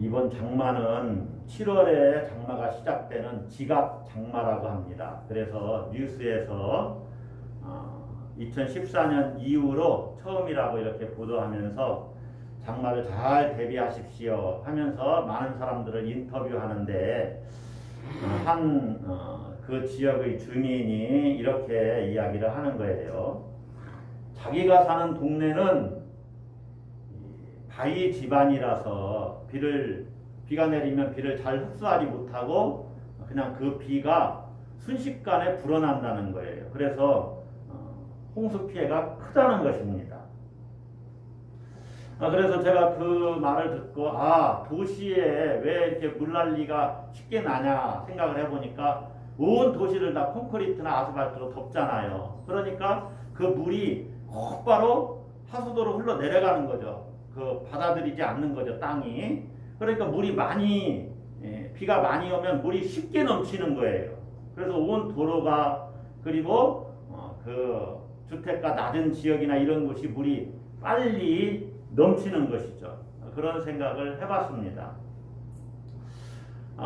이번 장마는 7월에 장마가 시작되는 지각 장마라고 합니다. 그래서 뉴스에서 2014년 이후로 처음이라고 이렇게 보도하면서 장마를 잘 대비하십시오 하면서 많은 사람들을 인터뷰하는데 그 지역의 주민이 이렇게 이야기를 하는 거예요. 자기가 사는 동네는 바위 집안이라서 비가 내리면 비를 잘 흡수하지 못하고 그냥 그 비가 순식간에 불어난다는 거예요. 그래서 홍수 피해가 크다는 것입니다. 그래서 제가 그 말을 듣고 도시에 왜 이렇게 물난리가 쉽게 나냐 생각을 해보니까 온 도시를 다 콘크리트나 아스팔트로 덮잖아요. 그러니까 그 물이 곧바로 하수도로 흘러내려가는 거죠. 받아들이지 않는 거죠, 땅이. 그러니까 비가 많이 오면 물이 쉽게 넘치는 거예요. 그래서 온 도로가 그리고 주택가 낮은 지역이나 이런 곳이 물이 빨리 넘치는 것이죠. 그런 생각을 해봤습니다.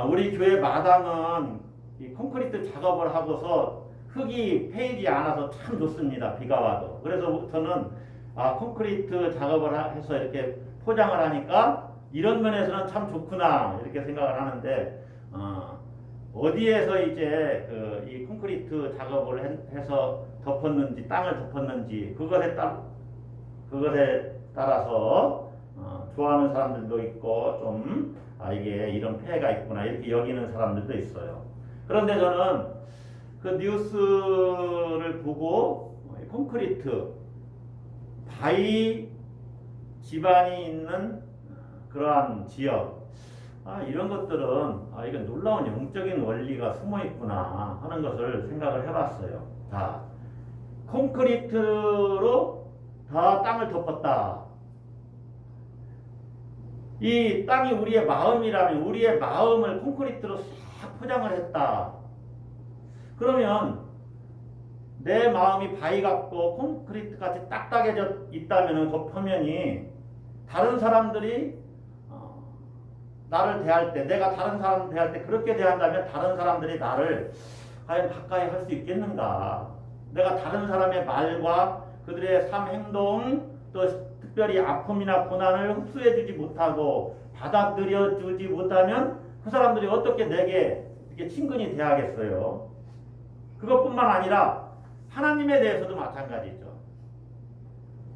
우리 교회 마당은 이 콘크리트 작업을 하고서 흙이 패이지 않아서 참 좋습니다. 비가 와도. 그래서 저는 콘크리트 작업을 해서 이렇게 포장을 하니까 이런 면에서는 참 좋구나 이렇게 생각을 하는데 어디에서 이제 이 콘크리트 작업을 해서 덮었는지 땅을 덮었는지 그것에 따라서 좋아하는 사람들도 있고 좀 이게 이런 폐해가 있구나 이렇게 여기는 사람들도 있어요. 그런데 저는 그 뉴스를 보고 콘크리트 바위 집안이 있는 그러한 지역 이런 것들은 이건 놀라운 영적인 원리가 숨어 있구나 하는 것을 생각을 해봤어요. 콘크리트로 다 땅을 덮었다. 이 땅이 우리의 마음이라면 우리의 마음을 콘크리트로 싹 포장을 했다. 그러면 내 마음이 바위 같고 콘크리트 같이 딱딱해져 있다면 그 표면이 다른 사람들이 나를 대할 때 내가 다른 사람 대할 때 그렇게 대한다면 다른 사람들이 나를 과연 가까이 할 수 있겠는가? 내가 다른 사람의 말과 그들의 삶 행동 또 특별히 아픔이나 고난을 흡수해주지 못하고 받아들여주지 못하면 그 사람들이 어떻게 내게 이렇게 친근히 대하겠어요? 그것뿐만 아니라 하나님에 대해서도 마찬가지죠.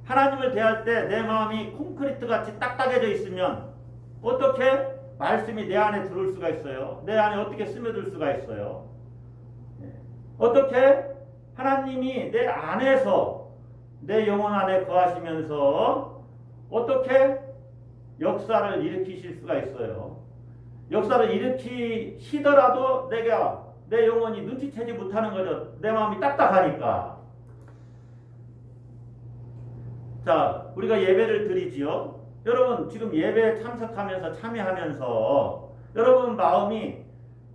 하나님을 대할 때 내 마음이 콘크리트 같이 딱딱해져 있으면 어떻게 말씀이 내 안에 들어올 수가 있어요? 내 안에 어떻게 스며들 수가 있어요? 어떻게 하나님이 내 안에서 내 영혼 안에 거하시면서 어떻게 역사를 일으키실 수가 있어요? 역사를 일으키시더라도 내 영혼이 눈치채지 못하는 거죠. 내 마음이 딱딱하니까. 자, 우리가 예배를 드리지요. 여러분 지금 예배에 참여하면서 여러분 마음이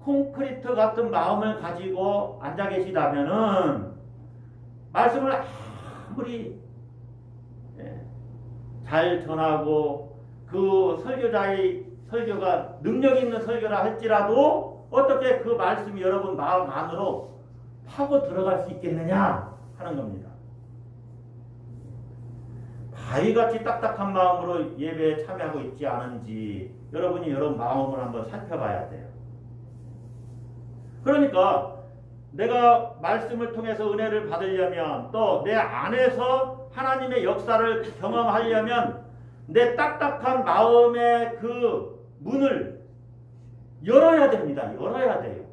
콘크리트 같은 마음을 가지고 앉아 계시다면은 말씀을 아무리 잘 전하고 그 설교자의 설교가 능력 있는 설교라 할지라도 어떻게 그 말씀이 여러분 마음 안으로 파고 들어갈 수 있겠느냐 하는 겁니다. 바위같이 딱딱한 마음으로 예배에 참여하고 있지 않은지 여러분이 여러분 마음을 한번 살펴봐야 돼요. 그러니까 내가 말씀을 통해서 은혜를 받으려면 또 내 안에서 하나님의 역사를 경험하려면 내 딱딱한 마음의 그 문을 열어야 됩니다. 열어야 돼요.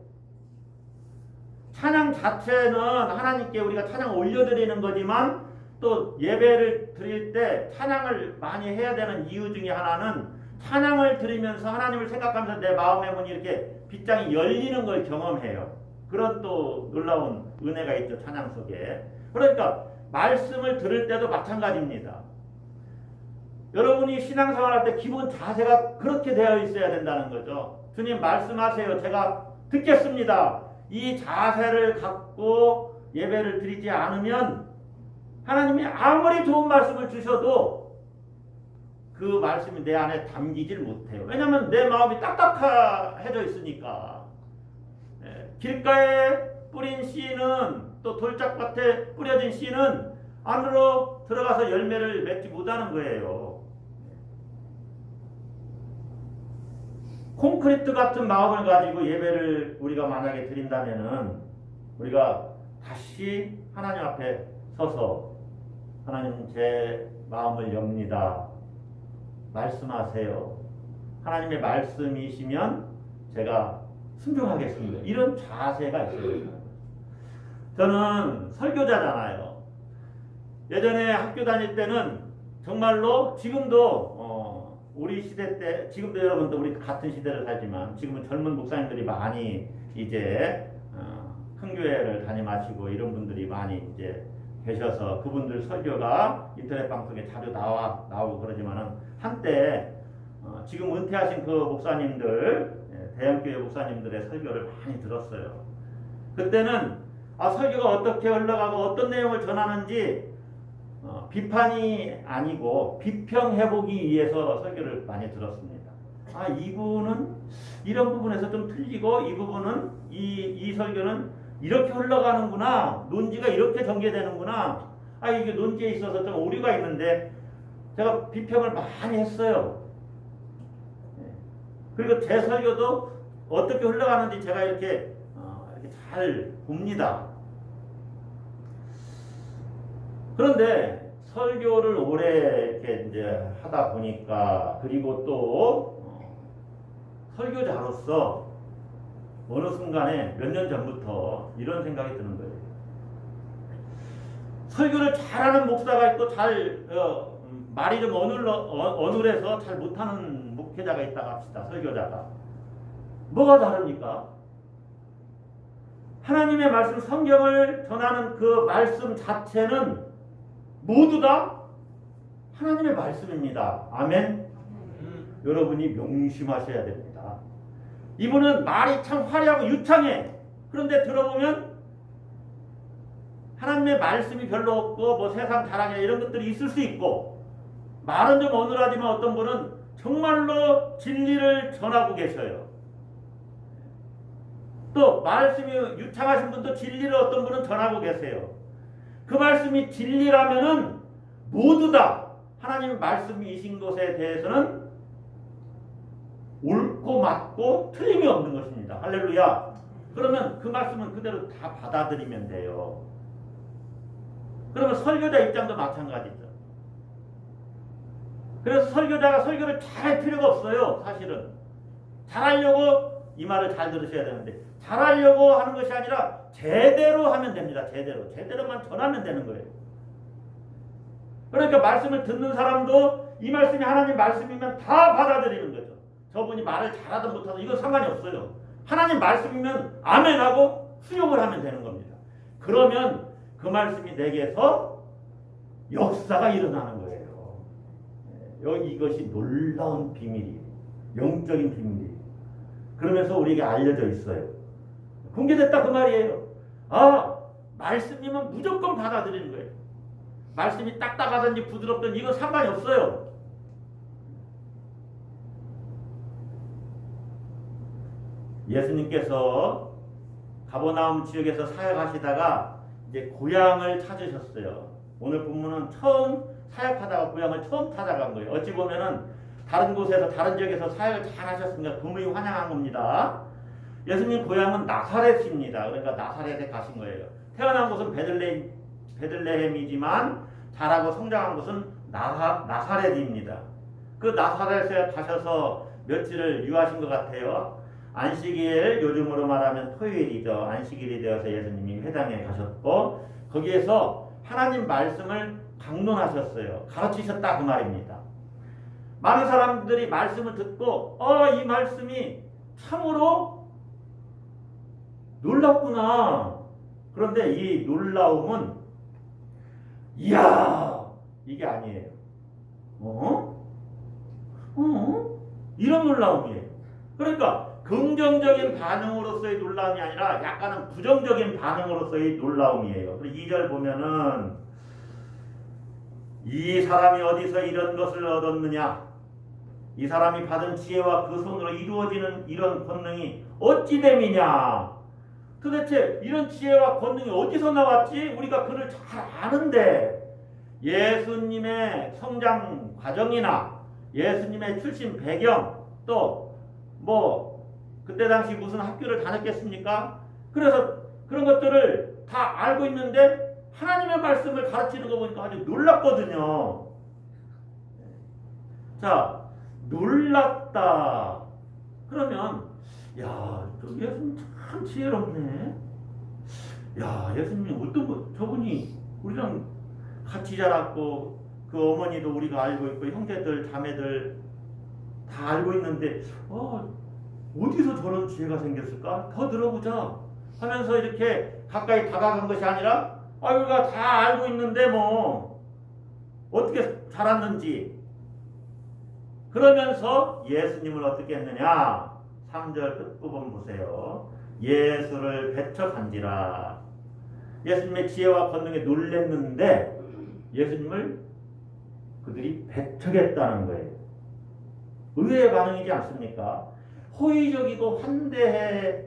찬양 자체는 하나님께 우리가 찬양을 올려드리는 거지만 또 예배를 드릴 때 찬양을 많이 해야 되는 이유 중에 하나는 찬양을 드리면서 하나님을 생각하면서 내 마음의 문이 이렇게 빗장이 열리는 걸 경험해요. 그런 또 놀라운 은혜가 있죠. 찬양 속에. 그러니까 말씀을 들을 때도 마찬가지입니다. 여러분이 신앙생활할 때 기본 자세가 그렇게 되어 있어야 된다는 거죠. 주님 말씀하세요. 제가 듣겠습니다. 이 자세를 갖고 예배를 드리지 않으면 하나님이 아무리 좋은 말씀을 주셔도 그 말씀이 내 안에 담기질 못해요. 왜냐하면 내 마음이 딱딱해져 있으니까. 길가에 뿌린 씨는 또 돌짝밭에 뿌려진 씨는 안으로 들어가서 열매를 맺지 못하는 거예요. 콘크리트 같은 마음을 가지고 예배를 우리가 만약에 드린다면은 우리가 다시 하나님 앞에 서서 하나님 제 마음을 엽니다. 말씀하세요. 하나님의 말씀이시면 제가 순종하겠습니다. 이런 자세가 있어요. 저는 설교자잖아요. 예전에 학교 다닐 때는 정말로 지금도 우리 시대 때 지금도 여러분도 우리 같은 시대를 살지만 지금은 젊은 목사님들이 많이 이제 큰 교회를 다녀마시고 이런 분들이 많이 이제 계셔서 그분들 설교가 인터넷 방송에 자주 나오고 그러지만은 한때 지금 은퇴하신 그 목사님들 대형교회 목사님들의 설교를 많이 들었어요. 그때는 설교가 어떻게 흘러가고 어떤 내용을 전하는지 비판이 아니고 비평해보기 위해서 설교를 많이 들었습니다. 이분은 이런 부분에서 좀 틀리고 이 부분은 이 설교는 이렇게 흘러가는구나. 논지가 이렇게 전개되는구나. 이게 논지에 있어서 좀 오류가 있는데 제가 비평을 많이 했어요. 그리고 제 설교도 어떻게 흘러가는지 제가 이렇게 잘 봅니다. 그런데 설교를 오래 이렇게 이제 하다 보니까 그리고 또 설교자로서 어느 순간에 몇 년 전부터 이런 생각이 드는 거예요. 설교를 잘하는 목사가 있고 말이 좀 어눌해서 잘 못하는 목회자가 있다고 합시다. 설교자가. 뭐가 다릅니까? 하나님의 말씀 성경을 전하는 그 말씀 자체는 모두 다 하나님의 말씀입니다. 아멘. 여러분이 명심하셔야 됩니다. 이분은 말이 참 화려하고 유창해. 그런데 들어보면 하나님의 말씀이 별로 없고 뭐 세상 자랑이나 이런 것들이 있을 수 있고 말은 좀 어눌하지만 어떤 분은 정말로 진리를 전하고 계셔요. 또 말씀이 유창하신 분도 진리를 어떤 분은 전하고 계세요. 그 말씀이 진리라면은 모두 다 하나님의 말씀이신 것에 대해서는 옳고 맞고 틀림이 없는 것입니다. 할렐루야. 그러면 그 말씀은 그대로 다 받아들이면 돼요. 그러면 설교자 입장도 마찬가지죠. 그래서 설교자가 설교를 잘할 필요가 없어요. 사실은 잘하려고 이 말을 잘 들으셔야 되는데 잘하려고 하는 것이 아니라 제대로 하면 됩니다. 제대로만 전하면 되는 거예요. 그러니까 말씀을 듣는 사람도 이 말씀이 하나님 말씀이면 다 받아들이는 거죠. 저분이 말을 잘하든 못하든 이건 상관이 없어요. 하나님 말씀이면 아멘하고 수용을 하면 되는 겁니다. 그러면 그 말씀이 내게서 역사가 일어나는 거예요. 이것이 놀라운 비밀이에요. 영적인 비밀이에요. 그러면서 우리에게 알려져 있어요. 공개됐다 그 말이에요. 말씀이면 무조건 받아들이는 거예요. 말씀이 딱딱하든지 부드럽든지 이건 상관이 없어요. 예수님께서 가버나움 지역에서 사역하시다가 이제 고향을 찾으셨어요. 오늘 본문은 처음 사역하다가 고향을 처음 찾아간 거예요. 어찌 보면은 다른 곳에서 다른 지역에서 사역을 잘 하셨으니까 금이 환영한 겁니다. 예수님 고향은 나사렛입니다. 그러니까 나사렛에 가신 거예요. 태어난 곳은 베들레헴이지만 자라고 성장한 곳은 나사렛입니다. 그 나사렛에 가셔서 며칠을 유하신 것 같아요. 안식일, 요즘으로 말하면 토요일이죠. 안식일이 되어서 예수님이 회당에 가셨고 거기에서 하나님 말씀을 강론하셨어요. 가르치셨다 그 말입니다. 많은 사람들이 말씀을 듣고 이 말씀이 참으로 놀랍구나. 그런데 이 놀라움은 이야 이게 아니에요. 이런 놀라움이에요. 그러니까 긍정적인 반응으로서의 놀라움이 아니라 약간은 부정적인 반응으로서의 놀라움이에요. 그리고 2절 보면은 이 사람이 어디서 이런 것을 얻었느냐? 이 사람이 받은 지혜와 그 손으로 이루어지는 이런 권능이 어찌 됨이냐. 도대체 이런 지혜와 권능이 어디서 나왔지? 우리가 그를 잘 아는데 예수님의 성장 과정이나 예수님의 출신 배경 또 뭐 그때 당시 무슨 학교를 다녔겠습니까? 그래서 그런 것들을 다 알고 있는데 하나님의 말씀을 가르치는 거 보니까 아주 놀랍거든요. 자, 놀랍다. 그러면 야, 예수님 참 지혜롭네. 야, 예수님 어떤 저분이 우리랑 같이 자랐고 그 어머니도 우리가 알고 있고 형제들 자매들 다 알고 있는데 어디서 저런 지혜가 생겼을까? 더 들어보자 하면서 이렇게 가까이 다가간 것이 아니라 우리가 다 알고 있는데 뭐 어떻게 자랐는지 그러면서 예수님을 어떻게 했느냐? 3절 끝부분 보세요. 예수를 배척한지라. 예수님의 지혜와 권능에 놀랬는데 예수님을 그들이 배척했다는 거예요. 의외의 반응이지 않습니까? 호의적이고 환대해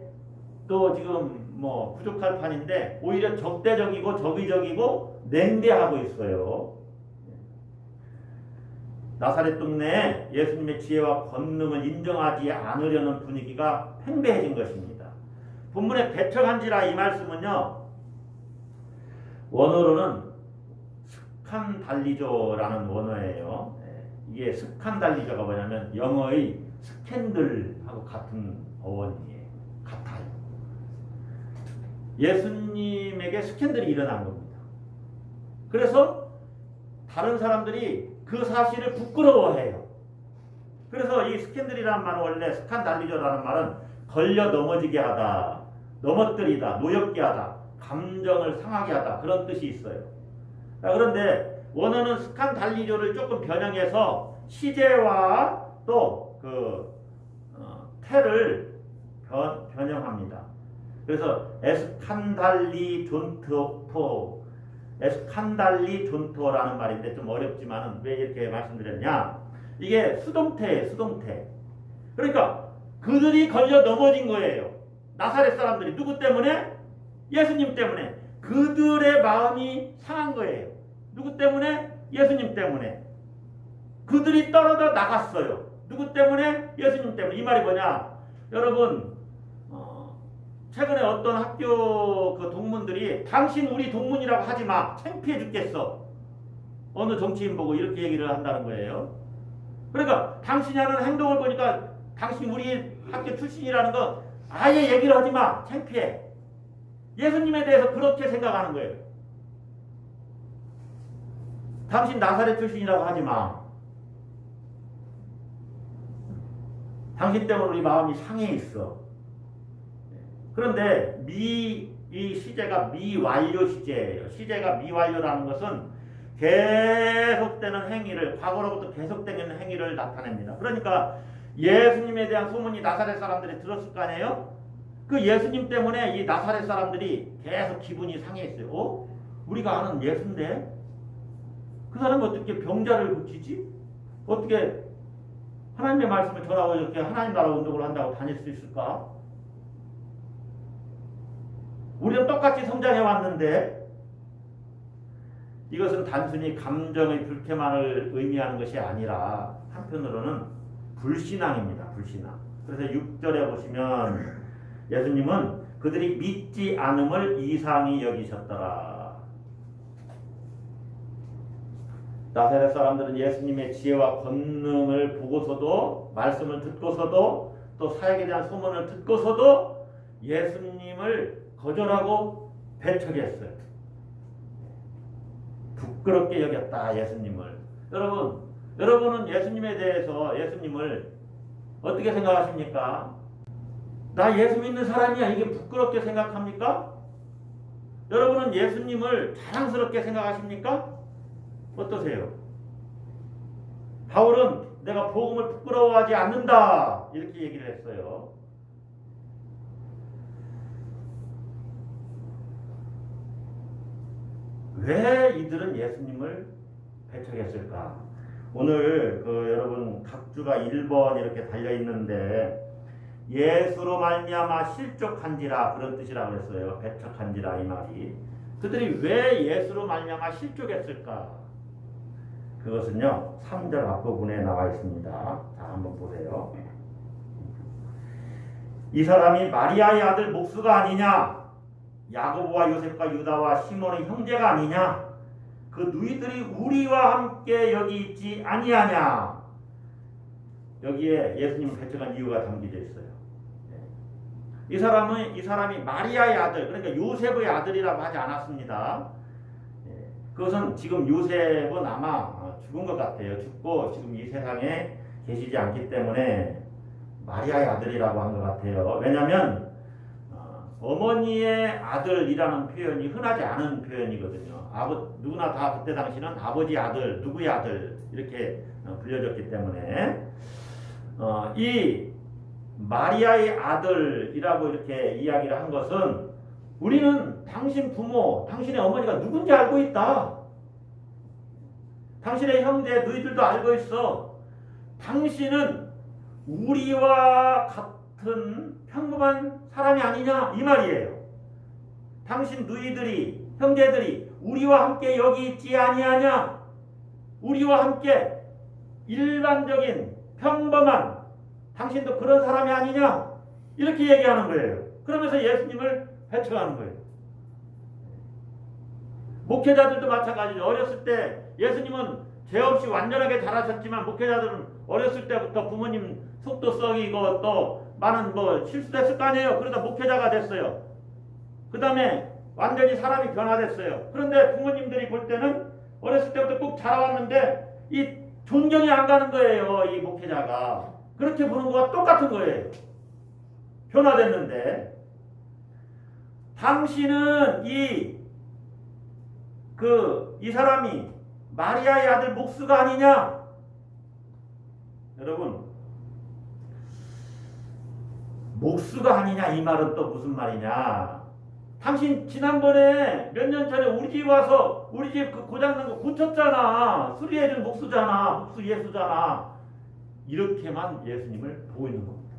또 지금 뭐 부족할 판인데 오히려 적대적이고 적의적이고 냉대하고 있어요. 나사렛 동네에 예수님의 지혜와 권능을 인정하지 않으려는 분위기가 팽배해진 것입니다. 본문에 배척한지라 이 말씀은요. 원어로는 스칸달리조라는 원어예요. 이게 스칸달리조가 뭐냐면 영어의 스캔들하고 같은 어원이에요. 같아요. 예수님에게 스캔들이 일어난 겁니다. 그래서 다른 사람들이 그 사실을 부끄러워해요. 그래서 이 스캔들이라는 말은 원래 스칸달리조라는 말은 걸려 넘어지게 하다, 넘어뜨리다, 노엽게 하다, 감정을 상하게 하다 그런 뜻이 있어요. 그런데 원어는 스칸달리조를 조금 변형해서 시제와 또 태를 변형합니다. 그래서 에스칸달리 존토 에스칸달리 존토라는 말인데 좀 어렵지만은 왜 이렇게 말씀드렸냐? 이게 수동태예요, 수동태. 그러니까 그들이 걸려 넘어진 거예요. 나사렛 사람들이 누구 때문에? 예수님 때문에. 그들의 마음이 상한 거예요. 누구 때문에? 예수님 때문에. 그들이 떨어져 나갔어요. 누구 때문에? 예수님 때문에. 이 말이 뭐냐? 여러분, 최근에 어떤 학교 그 동문들이 당신 우리 동문이라고 하지 마. 창피해 죽겠어. 어느 정치인 보고 이렇게 얘기를 한다는 거예요. 그러니까 당신이 하는 행동을 보니까 당신 우리 학교 출신이라는 거 아예 얘기를 하지 마. 창피해. 예수님에 대해서 그렇게 생각하는 거예요. 당신 나사렛 출신이라고 하지 마. 당신 때문에 우리 마음이 상해 있어. 그런데 이 시제가 미완료 시제예요. 시제가 미완료라는 것은 계속되는 행위를, 과거로부터 계속되는 행위를 나타냅니다. 그러니까 예수님에 대한 소문이 나사렛 사람들이 들었을 거 아니에요? 그 예수님 때문에 이 나사렛 사람들이 계속 기분이 상해했어요. 우리가 아는 예수인데 그 사람이 어떻게 병자를 고치지? 어떻게 하나님의 말씀을 전하고 이렇게 하나님 나라 운동을 한다고 다닐 수 있을까? 우리는 똑같이 성장해 왔는데 이것은 단순히 감정의 불쾌만을 의미하는 것이 아니라 한편으로는 불신앙입니다. 불신앙. 그래서 6절에 보시면 예수님은 그들이 믿지 않음을 이상히 여기셨더라. 나사렛 사람들은 예수님의 지혜와 권능을 보고서도 말씀을 듣고서도 또 사역에 대한 소문을 듣고서도 예수님을 거절하고 배척했어요. 부끄럽게 여겼다 예수님을. 여러분은 예수님에 대해서 예수님을 어떻게 생각하십니까? 나 예수 믿는 사람이야 이게 부끄럽게 생각합니까? 여러분은 예수님을 자랑스럽게 생각하십니까? 어떠세요? 바울은 내가 복음을 부끄러워하지 않는다 이렇게 얘기를 했어요. 왜 이들은 예수님을 배척했을까? 오늘 여러분 각주가 1번 이렇게 달려 있는데 예수로 말미암아 실족한지라 그런 뜻이라고 했어요. 배척한지라 이 말이. 그들이 왜 예수로 말미암아 실족했을까? 그것은요 3절 앞부분에 나와 있습니다. 자 한번 보세요. 이 사람이 마리아의 아들 목수가 아니냐? 야고보와 요셉과 유다와 시몬의 형제가 아니냐? 그 누이들이 우리와 함께 여기 있지 아니하냐? 여기에 예수님 배척한 이유가 담겨져 있어요. 이 사람이 마리아의 아들, 그러니까 요셉의 아들이라고 하지 않았습니다. 그것은 지금 요셉은 아마 죽은 것 같아요. 죽고 지금 이 세상에 계시지 않기 때문에 마리아의 아들이라고 한 것 같아요. 왜냐하면 어머니의 아들이라는 표현이 흔하지 않은 표현이거든요. 누구나 다 그때 당시는 아버지 아들, 누구의 아들 이렇게 불려졌기 때문에 이 마리아의 아들이라고 이렇게 이야기를 한 것은 우리는 당신 부모, 당신의 어머니가 누군지 알고 있다. 당신의 형제, 너희들도 알고 있어. 당신은 우리와 같은 평범한 사람이 아니냐 이 말이에요. 당신 너희들이 형제들이 우리와 함께 여기 있지 아니하냐? 우리와 함께 일반적인 평범한 당신도 그런 사람이 아니냐? 이렇게 얘기하는 거예요. 그러면서 예수님을 배척하는 거예요. 목회자들도 마찬가지죠. 어렸을 때 예수님은 죄 없이 완전하게 자라셨지만 목회자들은 어렸을 때부터 부모님 속도 썩이고 또 많은 실수도 했을 거 아니에요. 그러다 목회자가 됐어요. 그 다음에 완전히 사람이 변화됐어요. 그런데 부모님들이 볼 때는 어렸을 때부터 꼭 자라왔는데 이 존경이 안 가는 거예요. 이 목회자가. 그렇게 보는 거와 똑같은 거예요. 변화됐는데 당신은 이 사람이 마리아의 아들 목수가 아니냐? 여러분 목수가 아니냐 이 말은 또 무슨 말이냐? 당신 지난번에 몇 년 전에 우리 집 와서 우리 집 그 고장난 거 고쳤잖아. 수리해준 목수잖아. 목수 예수잖아. 이렇게만 예수님을 보고 있는 겁니다.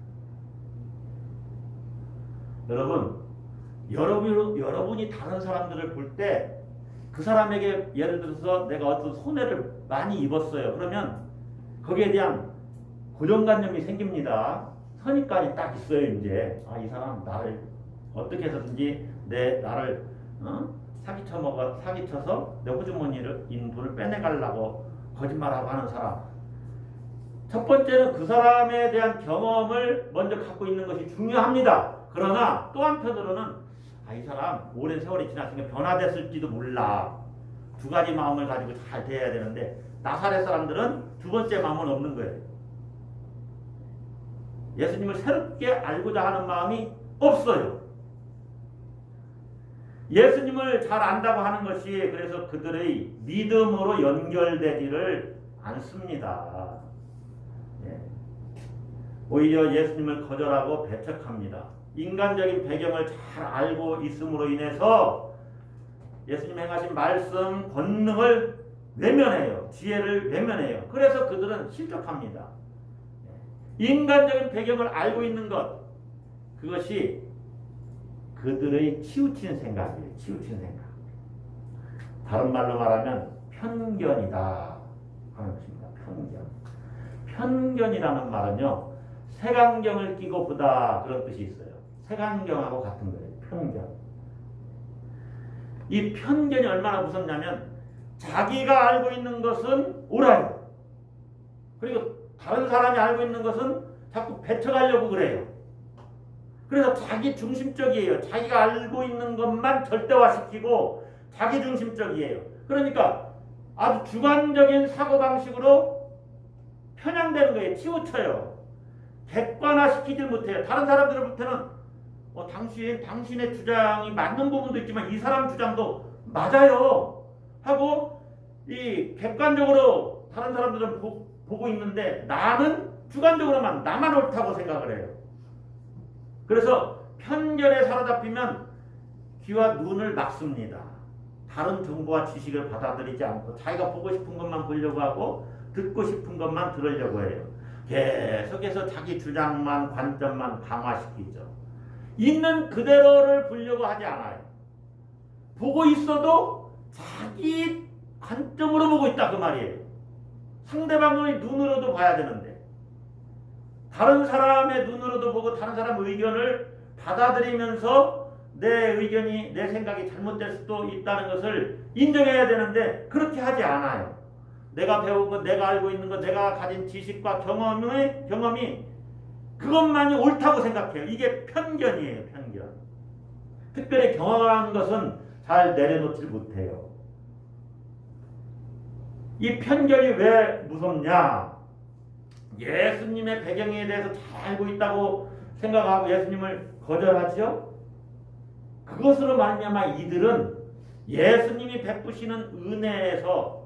여러분이 다른 사람들을 볼 때 그 사람에게 예를 들어서 내가 어떤 손해를 많이 입었어요. 그러면 거기에 대한 고정관념이 생깁니다. 선입관이 딱 있어요. 이제 이 사람 나를 어떻게 해서든지 나를 사기쳐서 내 호주머니를 인 돈을 빼내가려고 거짓말하고 하는 사람. 첫 번째는 그 사람에 대한 경험을 먼저 갖고 있는 것이 중요합니다. 그러나 또 한편으로는 이 사람 오랜 세월이 지났으니까 변화됐을지도 몰라. 두 가지 마음을 가지고 잘 대해야 되는데 나사렛 사람들은 두 번째 마음은 없는 거예요. 예수님을 새롭게 알고자 하는 마음이 없어요. 예수님을 잘 안다고 하는 것이 그래서 그들의 믿음으로 연결되지를 않습니다. 오히려 예수님을 거절하고 배척합니다. 인간적인 배경을 잘 알고 있음으로 인해서 예수님 행하신 말씀, 권능을 외면해요. 지혜를 외면해요. 그래서 그들은 실족합니다. 인간적인 배경을 알고 있는 것, 그것이 그들의 치우친 생각이에요. 치우친 생각. 다른 말로 말하면 편견이다 하는 것입니다. 편견이라는 말은요, 색안경을 끼고 보다 그런 뜻이 있어요. 색안경하고 같은 거예요. 편견. 이 편견이 얼마나 무섭냐면 자기가 알고 있는 것은 옳아요. 그리고 다른 사람이 알고 있는 것은 자꾸 배척하려고 그래요. 그래서 자기 중심적이에요. 자기가 알고 있는 것만 절대화시키고 자기 중심적이에요. 그러니까 아주 주관적인 사고방식으로 편향되는 거예요. 치우쳐요. 객관화시키지 못해요. 다른 사람들한테는 당신의 주장이 맞는 부분도 있지만 이 사람 주장도 맞아요 하고 이 객관적으로 다른 사람들은 보고 있는데 나는 주관적으로만 나만 옳다고 생각을 해요. 그래서 편견에 사로잡히면 귀와 눈을 막습니다. 다른 정보와 지식을 받아들이지 않고 자기가 보고 싶은 것만 보려고 하고 듣고 싶은 것만 들으려고 해요. 계속해서 자기 주장만 관점만 강화시키죠. 있는 그대로를 보려고 하지 않아요. 보고 있어도 자기 관점으로 보고 있다 그 말이에요. 상대방의 눈으로도 봐야 되는데 다른 사람의 눈으로도 보고 다른 사람의 의견을 받아들이면서 내 의견이 내 생각이 잘못될 수도 있다는 것을 인정해야 되는데 그렇게 하지 않아요. 내가 배운 것, 내가 알고 있는 것, 내가 가진 지식과 경험이 그것만이 옳다고 생각해요. 이게 편견이에요. 편견. 특별히 경험한 것은 잘 내려놓지 못해요. 이 편견이 왜 무섭냐? 예수님의 배경에 대해서 잘 알고 있다고 생각하고 예수님을 거절하죠? 그것으로 말미암아 이들은 예수님이 베푸시는 은혜에서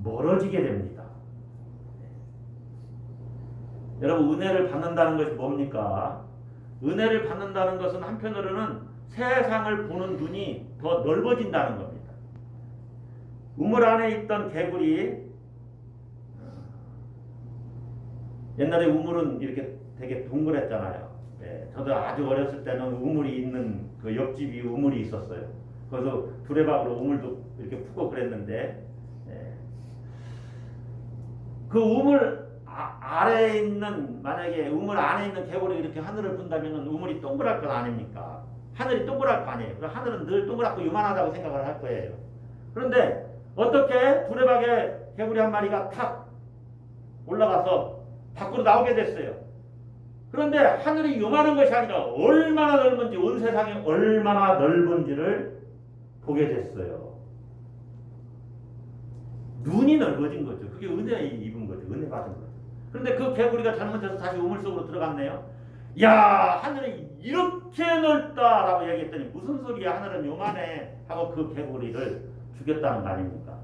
멀어지게 됩니다. 여러분, 은혜를 받는다는 것이 뭡니까? 은혜를 받는다는 것은 한편으로는 세상을 보는 눈이 더 넓어진다는 겁니다. 우물 안에 있던 개구리, 옛날에 우물은 이렇게 되게 동그랬잖아요. 네, 저도 아주 어렸을 때는 우물이 있는 그 옆집이 우물이 있었어요. 그래서 두레박으로 우물도 이렇게 푸고 그랬는데, 네. 그 우물 아래에 있는, 만약에 우물 안에 있는 개구리 이렇게 하늘을 본다면 우물이 동그랄 건 아닙니까? 하늘이 동그랄 거 아니에요. 하늘은 늘 동그랗고 요만하다고 생각을 할 거예요. 그런데 어떻게 두레박에 개구리 한 마리가 탁 올라가서 밖으로 나오게 됐어요. 그런데 하늘이 요만한 것이 아니라 얼마나 넓은지, 온 세상이 얼마나 넓은지를 보게 됐어요. 눈이 넓어진 거죠. 그게 은혜 입은 거죠. 은혜 받은 거죠. 그런데 그 개구리가 잘못해서 다시 우물 속으로 들어갔네요. 야, 하늘이 이렇게 넓다라고 얘기했더니 무슨 소리야, 하늘은 요만해 하고 그 개구리를 죽였다는 거 아닙니까?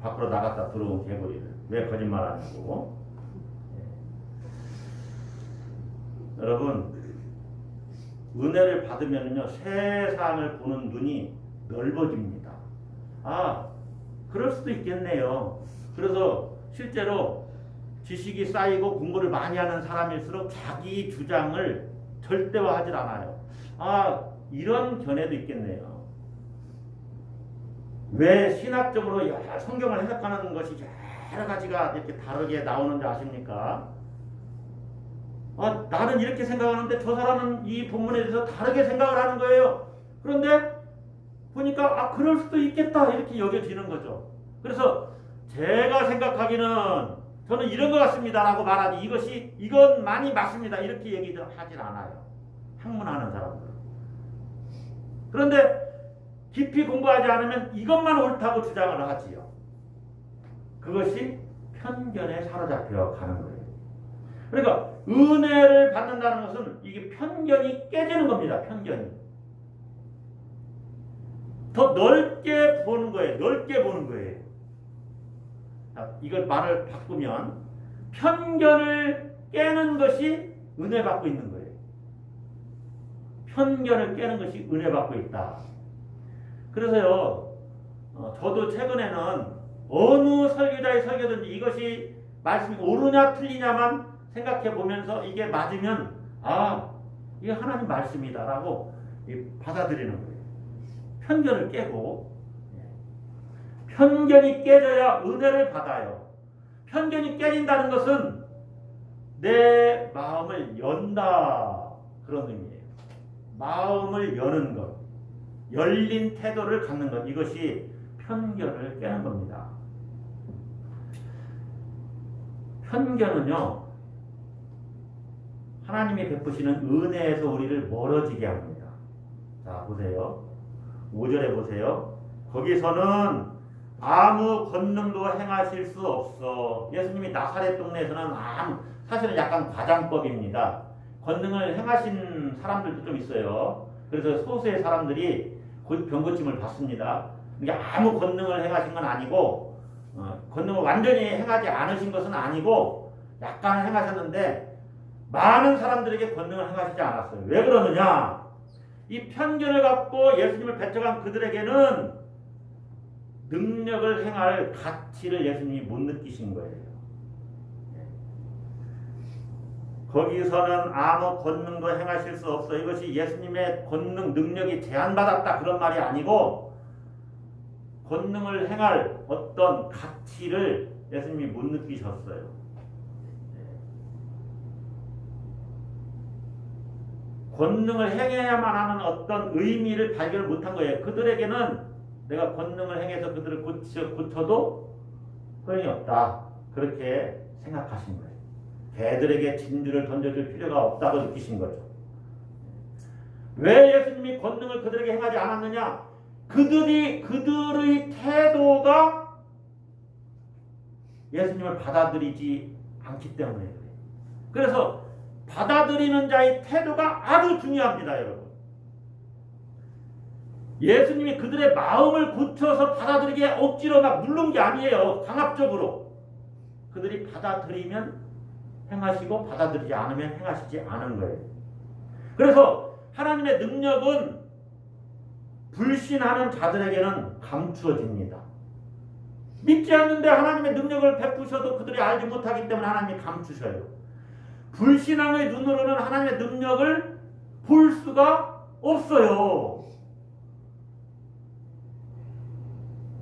밖으로 나갔다 들어온 개구리를 왜 거짓말하냐고. 여러분, 은혜를 받으면요 세상을 보는 눈이 넓어집니다. 아, 그럴 수도 있겠네요. 그래서 실제로 지식이 쌓이고 공부를 많이 하는 사람일수록 자기 주장을 절대화하지 않아요. 아, 이런 견해도 있겠네요. 왜 신학적으로 성경을 해석하는 것이 여러 가지가 이렇게 다르게 나오는지 아십니까? 나는 이렇게 생각하는데 저 사람은 이 본문에 대해서 다르게 생각을 하는 거예요. 그런데 보니까 그럴 수도 있겠다 이렇게 여겨지는 거죠. 그래서 제가 생각하기는 저는 이런 것 같습니다 라고 말하지 이건 많이 맞습니다 이렇게 얘기를 하진 않아요. 학문하는 사람들은. 그런데 깊이 공부하지 않으면 이것만 옳다고 주장을 하지요. 그것이 편견에 사로잡혀 가는 거예요. 그러니까 은혜를 받는다는 것은 이게 편견이 깨지는 겁니다. 편견이. 더 넓게 보는 거예요. 넓게 보는 거예요. 자, 이걸 말을 바꾸면 편견을 깨는 것이 은혜 받고 있는 거예요. 편견을 깨는 것이 은혜 받고 있다. 그래서요, 저도 최근에는 어느 설교자의 설교든지 이것이 말씀이 옳으냐 틀리냐만 생각해 보면서 이게 맞으면 이게 하나님 말씀이다라고 받아들이는 거예요. 편견을 깨고, 편견이 깨져야 은혜를 받아요. 편견이 깨진다는 것은 내 마음을 연다 그런 의미예요. 마음을 여는 것, 열린 태도를 갖는 것, 이것이 편견을 깨는 겁니다. 편견은요, 하나님이 베푸시는 은혜에서 우리를 멀어지게 합니다. 자, 보세요. 5절에 보세요. 거기서는 아무 권능도 행하실 수 없어. 예수님이 나사렛 동네에서는 사실은 약간 과장법입니다. 권능을 행하신 사람들도 좀 있어요. 그래서 소수의 사람들이 병고침을 받습니다. 이게 아무 권능을 행하신 건 아니고, 권능을 완전히 행하지 않으신 것은 아니고 약간 행하셨는데 많은 사람들에게 권능을 행하시지 않았어요. 왜 그러느냐? 이 편견을 갖고 예수님을 배척한 그들에게는 능력을 행할 가치를 예수님이 못 느끼신 거예요. 거기서는 아무 권능도 행하실 수 없어. 이것이 예수님의 권능, 능력이 제한받았다 그런 말이 아니고 권능을 행할 어떤 가치를 예수님이 못 느끼셨어요. 권능을 행해야만 하는 어떤 의미를 발견을 못한 거예요. 그들에게는 내가 권능을 행해서 그들을 고쳐도 소용이 없다. 그렇게 생각하신 거예요. 개들에게 진주를 던져줄 필요가 없다고 느끼신 거죠. 왜 예수님이 권능을 그들에게 행하지 않았느냐? 그들의 태도가 예수님을 받아들이지 않기 때문에 그래요. 그래서 받아들이는 자의 태도가 아주 중요합니다, 여러분. 예수님이 그들의 마음을 고쳐서 받아들이게 억지로 막 누른 게 아니에요. 강압적으로. 그들이 받아들이면 행하시고 받아들이지 않으면 행하시지 않은 거예요. 그래서 하나님의 능력은 불신하는 자들에게는 감추어집니다. 믿지 않는데 하나님의 능력을 베푸셔도 그들이 알지 못하기 때문에 하나님이 감추셔요. 불신앙의 눈으로는 하나님의 능력을 볼 수가 없어요.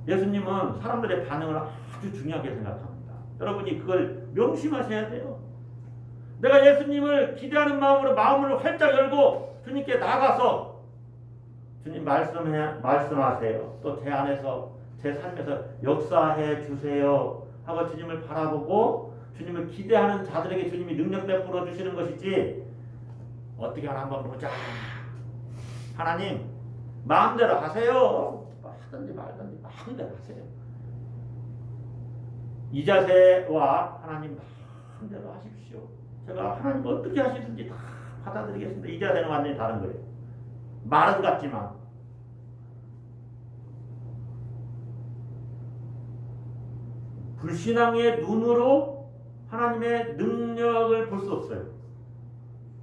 예수님은 사람들의 반응을 아주 중요하게 생각합니다. 여러분이 그걸 명심하셔야 돼요. 내가 예수님을 기대하는 마음으로 마음을 활짝 열고 주님께 나가서 주님 말씀하세요. 또 제 안에서 제 삶에서 역사해 주세요 하고 주님을 바라보고 주님을 기대하는 자들에게 주님이 능력 베풀어 주시는 것이지 어떻게 하나 한번 보자. 하나님 마음대로 하세요. 하든지 말든지 마음대로 하세요. 이 자세와 하나님 마음대로 하십시오. 제가 하나님 어떻게 하시든지 다 받아들이겠습니다. 이 자세는 완전히 다른 거예요. 말은 같지만 불신앙의 눈으로 하나님의 능력을 볼 수 없어요.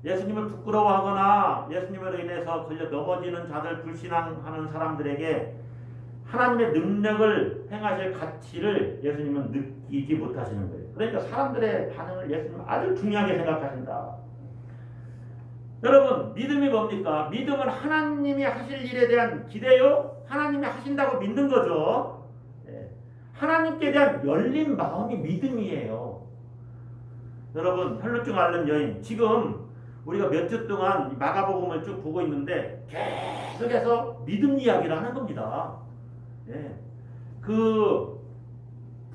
예수님을 부끄러워하거나 예수님으로 인해서 걸려 넘어지는 자들, 불신앙하는 사람들에게 하나님의 능력을 행하실 가치를 예수님은 느끼지 못하시는 거예요. 그러니까 사람들의 반응을 예수님은 아주 중요하게 생각하신다. 여러분, 믿음이 뭡니까? 믿음은 하나님이 하실 일에 대한 기대요. 하나님이 하신다고 믿는 거죠. 하나님께 대한 열린 마음이 믿음이에요. 여러분, 혈루증 앓는 여인, 지금 우리가 몇 주 동안 마가복음을 쭉 보고 있는데 계속해서 믿음 이야기를 하는 겁니다. 그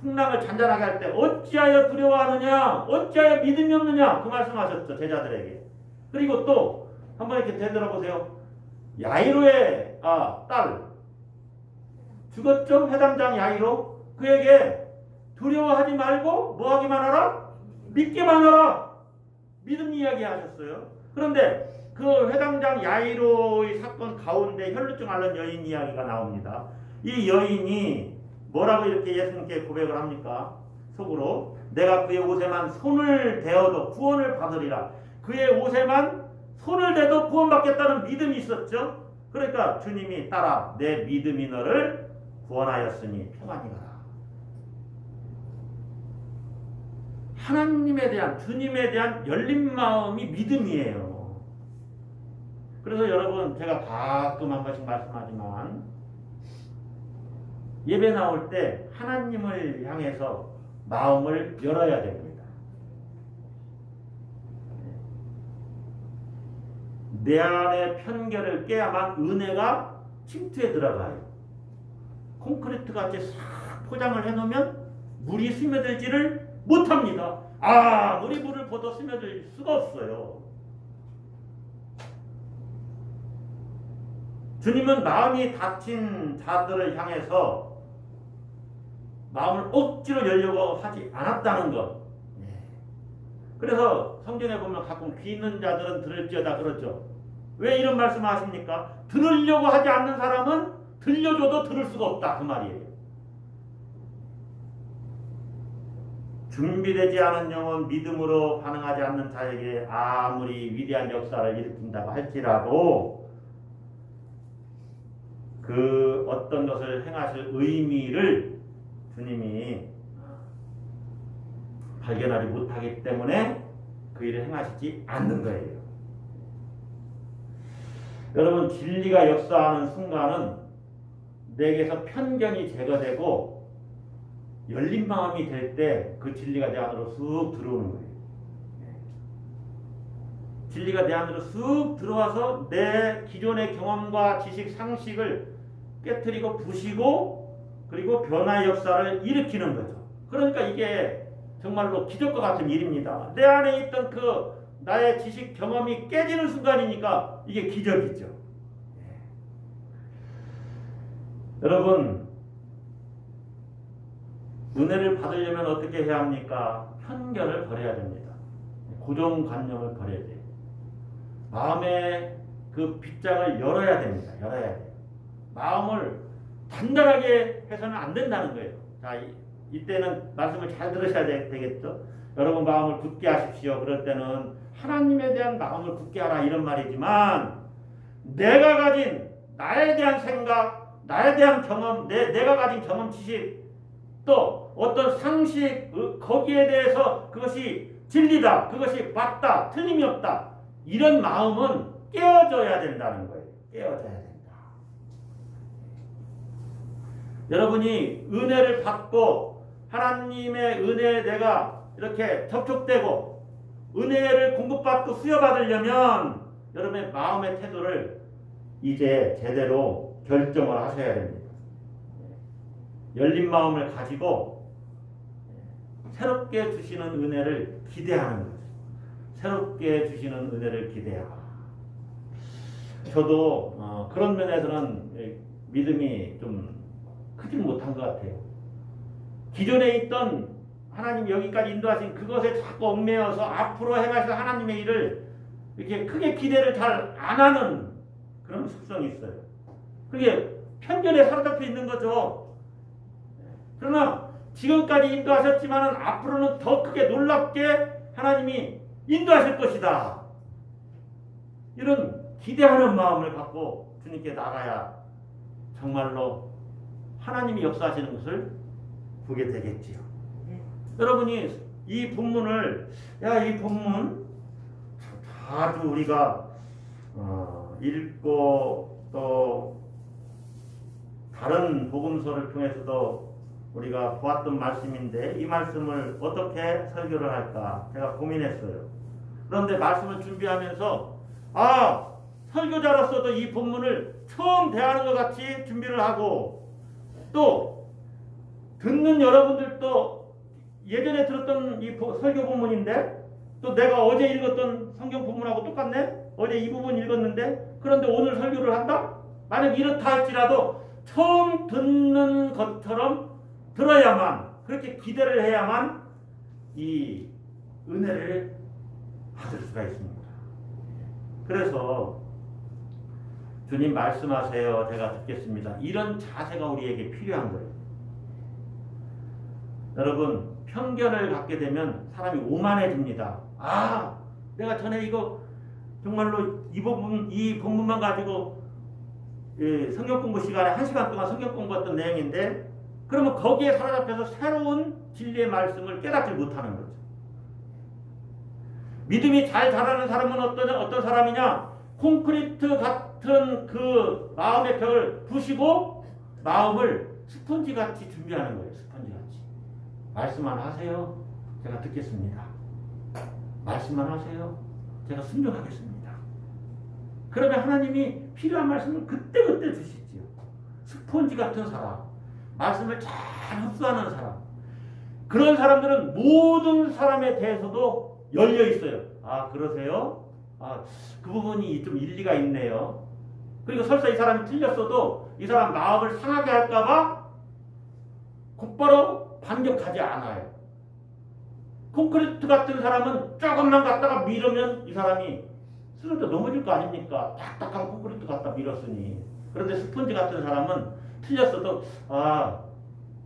풍랑을 잔잔하게 할 때 어찌하여 두려워하느냐, 어찌하여 믿음이 없느냐, 그 말씀하셨죠, 제자들에게. 그리고 또 한번 이렇게 되돌아보세요. 야이로의 딸 죽었죠? 회당장 야이로. 그에게 두려워하지 말고 뭐 하기만 하라? 믿기만 하라. 믿음 이야기 하셨어요. 그런데 그 회당장 야이로의 사건 가운데 혈루증 앓는 여인 이야기가 나옵니다. 이 여인이 뭐라고 이렇게 예수님께 고백을 합니까? 속으로 내가 그의 옷에만 손을 대어도 구원을 받으리라. 그의 옷에만 손을 대도 구원받겠다는 믿음이 있었죠. 그러니까 주님이 따라 내 믿음이 너를 구원하였으니 평안히 가라. 하나님에 대한, 주님에 대한 열린 마음이 믿음이에요. 그래서 여러분, 제가 가끔 한 번씩 말씀하지만 예배 나올 때 하나님을 향해서 마음을 열어야 됩니다. 내 안의 편견을 깨야만 은혜가 침투에 들어가요. 콘크리트 같이 싹 포장을 해놓으면 물이 스며들지를 못합니다. 아무리 물을 부어도 스며들 수가 없어요. 주님은 마음이 닫힌 자들을 향해서 마음을 억지로 열려고 하지 않았다는 것. 그래서 성경에 보면 가끔 귀 있는 자들은 들을지어다 그러죠. 왜 이런 말씀을 하십니까? 들으려고 하지 않는 사람은 들려줘도 들을 수가 없다, 그 말이에요. 준비되지 않은 영혼, 믿음으로 반응하지 않는 자에게 아무리 위대한 역사를 일으킨다고 할지라도 그 어떤 것을 행하실 의미를 주님이 발견하지 못하기 때문에 그 일을 행하시지 않는 거예요. 여러분, 진리가 역사하는 순간은 내게서 편견이 제거되고 열린 마음이 될 때 그 진리가 내 안으로 쑥 들어오는 거예요. 진리가 내 안으로 쑥 들어와서 내 기존의 경험과 지식, 상식을 깨트리고 부시고 그리고 변화의 역사를 일으키는 거죠. 그러니까 이게 정말로 기적과 같은 일입니다. 내 안에 있던 그 나의 지식, 경험이 깨지는 순간이니까 이게 기적이죠. 여러분, 은혜를 받으려면 어떻게 해야 합니까? 편견을 버려야 됩니다. 고정관념을 버려야 돼요. 마음의 그 빗장을 열어야 됩니다. 열어야 돼요. 마음을 단단하게 해서는 안 된다는 거예요. 자, 이때는 말씀을 잘 들으셔야 되겠죠? 여러분 마음을 굳게 하십시오. 그럴 때는 하나님에 대한 마음을 굳게 하라 이런 말이지만 내가 가진 나에 대한 생각, 나에 대한 경험, 내가 가진 경험 지식 또 어떤 상식 거기에 대해서 그것이 진리다, 그것이 맞다, 틀림이 없다 이런 마음은 깨어져야 된다는 거예요. 깨어져야 된다. 여러분이 은혜를 받고 하나님의 은혜에 내가 이렇게 접촉되고 은혜를 공급받고 수여받으려면 여러분의 마음의 태도를 이제 제대로 결정을 하셔야 됩니다. 열린 마음을 가지고 새롭게 주시는 은혜를 기대하는 거죠. 새롭게 주시는 은혜를 기대하라. 저도 그런 면에서는 믿음이 좀 크지 못한 것 같아요. 기존에 있던 하나님 여기까지 인도하신 그것에 자꾸 얽매여서 앞으로 행하실 하나님의 일을 이렇게 크게 기대를 잘 안 하는 그런 습성이 있어요. 그게 편견에 사로잡혀 있는 거죠. 그러나 지금까지 인도하셨지만 앞으로는 더 크게 놀랍게 하나님이 인도하실 것이다. 이런 기대하는 마음을 갖고 주님께 나가야 정말로 하나님이 역사하시는 것을 보게 되겠지요. 여러분이 이 본문을 이 본문 자주 우리가 읽고 또 다른 복음서를 통해서도 우리가 보았던 말씀인데 이 말씀을 어떻게 설교를 할까 제가 고민했어요. 그런데 말씀을 준비하면서 설교자로서도 이 본문을 처음 대하는 것 같이 준비를 하고 또 듣는 여러분들도 예전에 들었던 이 설교 본문인데 또 내가 어제 읽었던 성경 본문하고 똑같네? 어제 이 부분 읽었는데 그런데 오늘 설교를 한다? 만약 이렇다 할지라도 처음 듣는 것처럼 들어야만 그렇게 기대를 해야만 이 은혜를 받을 수가 있습니다. 그래서 주님 말씀하세요. 제가 듣겠습니다. 이런 자세가 우리에게 필요한 거예요. 여러분 편견을 갖게 되면 사람이 오만해집니다. 내가 전에 이거 정말로 이 본문만 가지고 성경 공부 시간에 1시간 동안 성경 공부했던 내용인데 그러면 거기에 사로잡혀서 새로운 진리의 말씀을 깨닫지 못하는 거죠. 믿음이 잘 자라는 사람은 어떤 사람이냐? 콘크리트 같은 그 마음의 벽을 부시고 마음을 스펀지같이 준비하는 거예요. 스펀지같이. 말씀만 하세요. 제가 듣겠습니다. 말씀만 하세요. 제가 순종하겠습니다. 그러면 하나님이 필요한 말씀을 그때그때 주시지요. 스펀지 같은 사람. 말씀을 잘 흡수하는 사람. 그런 사람들은 모든 사람에 대해서도 열려 있어요. 그러세요? 그 부분이 좀 일리가 있네요. 그리고 설사 이 사람이 틀렸어도 이 사람 마음을 상하게 할까봐 곧바로 반격하지 않아요. 콘크리트 같은 사람은 조금만 갖다가 밀으면 이 사람이 쓰러져 넘어질 거 아닙니까? 딱딱한 콘크리트 갖다 밀었으니. 그런데 스펀지 같은 사람은 틀렸어도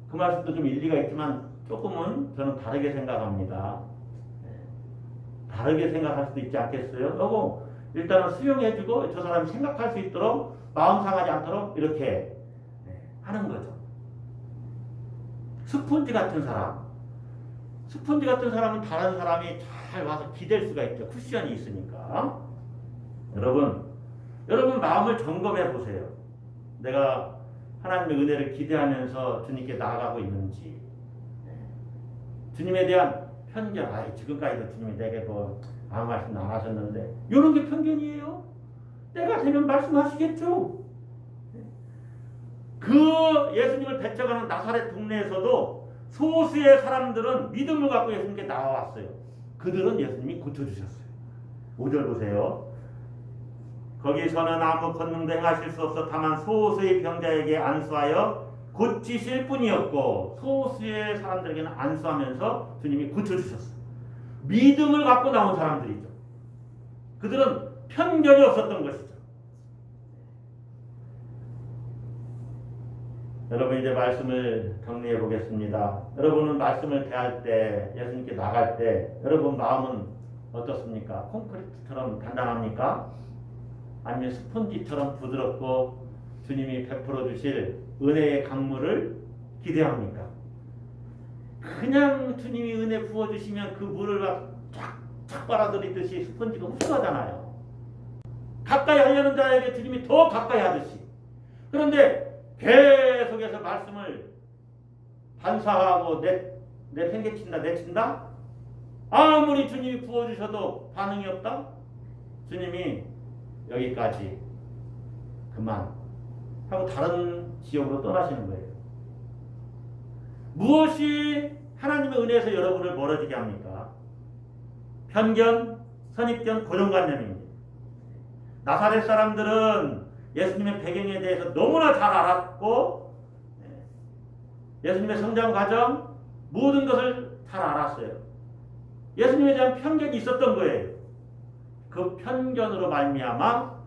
그 말씀도 좀 일리가 있지만 조금은 저는 다르게 생각합니다. 다르게 생각할 수도 있지 않겠어요? 일단은 수용해주고 저 사람이 생각할 수 있도록 마음 상하지 않도록 이렇게 하는 거죠. 스폰지 같은 사람은 다른 사람이 잘 와서 기댈 수가 있죠. 쿠션이 있으니까. 여러분 마음을 점검해 보세요. 내가 하나님의 은혜를 기대하면서 주님께 나아가고 있는지, 주님에 대한 편견, 지금까지도 주님이 내게 뭐 아무 말씀도 안 하셨는데, 이런 게 편견이에요. 때가 되면 말씀하시겠죠. 그 예수님을 배척하는 나사렛 동네에서도 소수의 사람들은 믿음을 갖고 예수님께 나와왔어요. 그들은 예수님이 고쳐주셨어요. 5절 보세요. 거기서는 아무 권능도 행하실 수 없어 다만 소수의 병자에게 안수하여 고치실 뿐이었고, 소수의 사람들에게는 안수하면서 주님이 고쳐주셨어요. 믿음을 갖고 나온 사람들이죠. 그들은 편견이 없었던 것이죠. 여러분 이제 말씀을 정리해 보겠습니다. 여러분은 말씀을 대할 때, 예수님께 나갈 때 여러분 마음은 어떻습니까? 콘크리트처럼 단단합니까? 아니면 스펀지처럼 부드럽고 주님이 베풀어 주실 은혜의 강물을 기대합니까? 그냥 주님이 은혜 부어주시면 그 물을 쫙쫙 빨아들이듯이 스펀지가 흡수하잖아요. 가까이 하려는 자에게 주님이 더 가까이 하듯이. 그런데 계속해서 말씀을 반사하고 내친다? 아무리 주님이 부어주셔도 반응이 없다? 주님이 여기까지 그만 하고 다른 지역으로 떠나시는 거예요. 무엇이 하나님의 은혜에서 여러분을 멀어지게 합니까? 편견, 선입견, 고정관념입니다. 나사렛 사람들은 예수님의 배경에 대해서 너무나 잘 알았고, 예수님의 성장 과정 모든 것을 잘 알았어요. 예수님에 대한 편견이 있었던 거예요. 그 편견으로 말미암아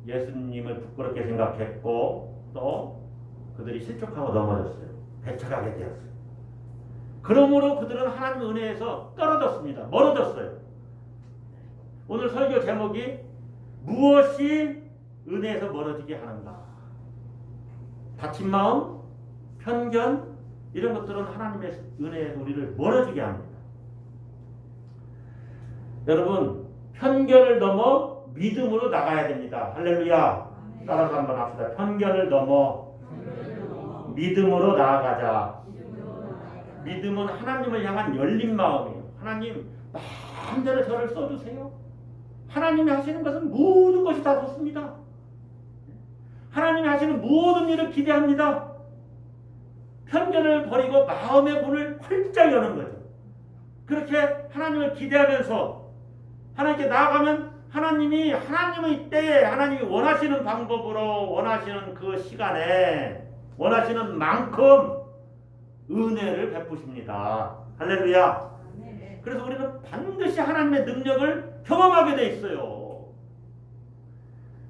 예수님을 부끄럽게 생각했고, 또 그들이 실족하고 넘어졌어요. 배척하게 되었어요. 그러므로 그들은 하나님의 은혜에서 떨어졌습니다. 멀어졌어요. 오늘 설교 제목이 무엇이 은혜에서 멀어지게 하는가? 다친 마음, 편견, 이런 것들은 하나님의 은혜에서 우리를 멀어지게 합니다. 여러분, 편견을 넘어 믿음으로 나가야 됩니다. 할렐루야. 따라서 한번 합시다. 편견을 넘어 믿음으로 나아가자. 믿음은 하나님을 향한 열린 마음이에요. 하나님 마음대로 저를 써주세요. 하나님이 하시는 것은 모든 것이 다 좋습니다. 하나님이 하시는 모든 일을 기대합니다. 편견을 버리고 마음의 문을 활짝 여는 거죠. 그렇게 하나님을 기대하면서 하나님께 나아가면 하나님이 하나님의 때에 하나님이 원하시는 방법으로 원하시는 그 시간에 원하시는 만큼 은혜를 베푸십니다. 할렐루야. 그래서 우리는 반드시 하나님의 능력을 경험하게 돼 있어요.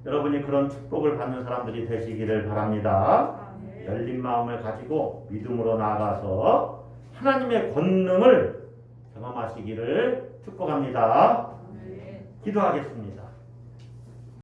여러분이 그런 축복을 받는 사람들이 되시기를 바랍니다. 열린 마음을 가지고 믿음으로 나아가서 하나님의 권능을 경험하시기를 축복합니다. 기도하겠습니다.